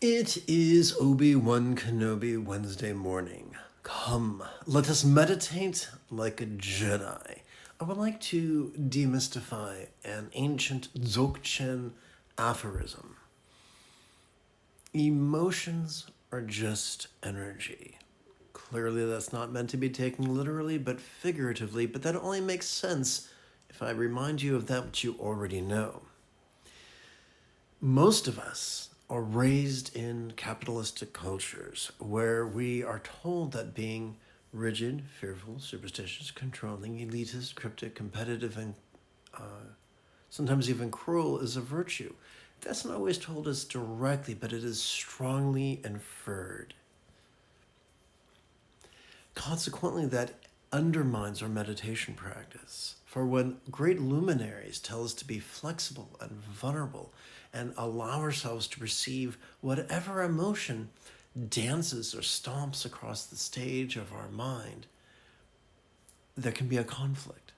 It is Obi-Wan Kenobi Wednesday morning. Come, let us meditate like a Jedi. I would like to demystify an ancient Dzogchen aphorism. Emotions are just energy. Clearly that's not meant to be taken literally but figuratively, but that only makes sense if I remind you of that which you already know. Most of us are raised in capitalistic cultures where we are told that being rigid, fearful, superstitious, controlling, elitist, cryptic, competitive, and sometimes even cruel is a virtue. That's not always told us directly, but it is strongly inferred. Consequently, that undermines our meditation practice. For when great luminaries tell us to be flexible and vulnerable and allow ourselves to receive whatever emotion dances or stomps across the stage of our mind, there can be a conflict.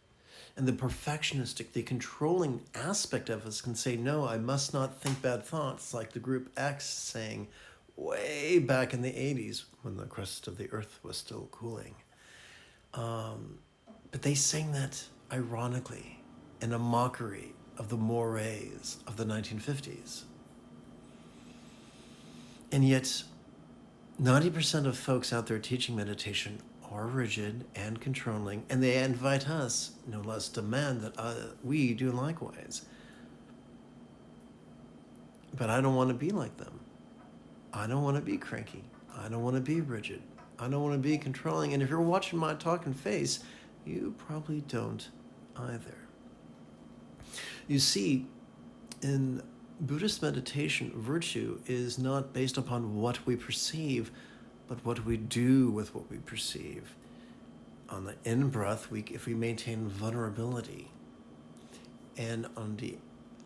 And the perfectionistic, the controlling aspect of us can say, no, I must not think bad thoughts, like the group X saying way back in the 80s when the crust of the earth was still cooling. But they sang that ironically in a mockery of the mores of the 1950s. And yet, 90% of folks out there teaching meditation are rigid and controlling, and they invite us, no less demand that we do likewise. But I don't want to be like them. I don't want to be cranky. I don't want to be rigid. I don't want to be controlling. And if you're watching my talking face, you probably don't either. You see, in Buddhist meditation, virtue is not based upon what we perceive, but what we do with what we perceive. On the in-breath, if we maintain vulnerability, and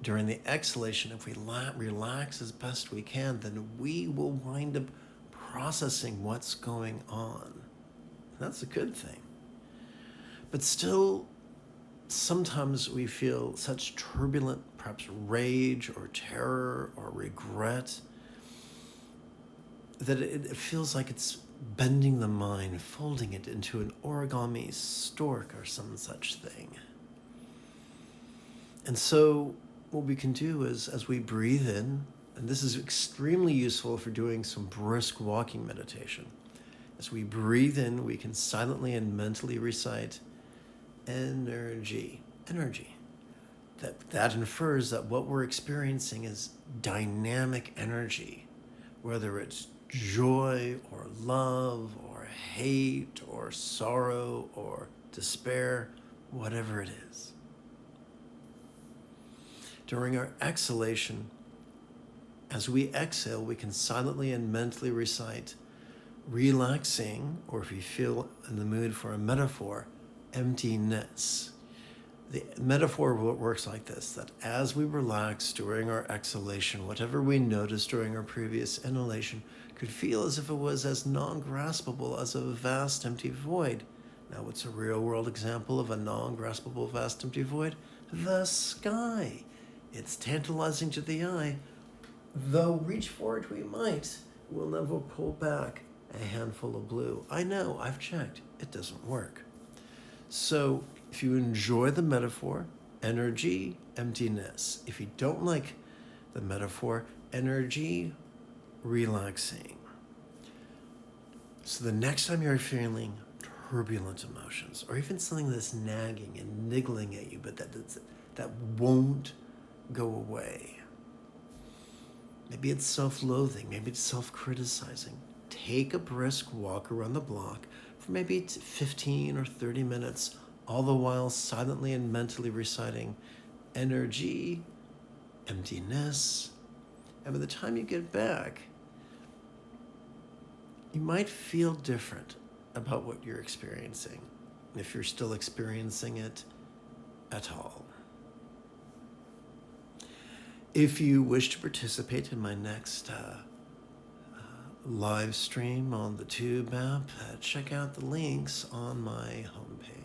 during the exhalation, if we relax as best we can, then we will wind up processing what's going on. That's a good thing. But still, sometimes we feel such turbulent, perhaps rage or terror or regret, that it feels like it's bending the mind, folding it into an origami stork or some such thing. And so what we can do is, as we breathe in, and this is extremely useful for doing some brisk walking meditation. As we breathe in, we can silently and mentally recite energy. That infers that what we're experiencing is dynamic energy, whether it's joy or love or hate or sorrow or despair, whatever it is. During our exhalation, as we exhale, we can silently and mentally recite relaxing, or if you feel in the mood for a metaphor, emptiness. The metaphor works like this, that as we relax during our exhalation, whatever we noticed during our previous inhalation could feel as if it was as non-graspable as a vast empty void. Now, what's a real-world example of a non-graspable vast empty void? The sky. It's tantalizing to the eye. Though reach for it we might, we'll never pull back a handful of blue. I know, I've checked. It doesn't work. So if you enjoy the metaphor, energy, emptiness. If you don't like the metaphor, energy, relaxing. So the next time you're feeling turbulent emotions, or even something that's nagging and niggling at you, but that won't go away. Maybe it's self-loathing, maybe it's self-criticizing. Take a brisk walk around the block for maybe 15 or 30 minutes, all the while silently and mentally reciting energy, emptiness. And by the time you get back, you might feel different about what you're experiencing, if you're still experiencing it at all. If you wish to participate in my next live stream on the Tube app, check out the links on my homepage.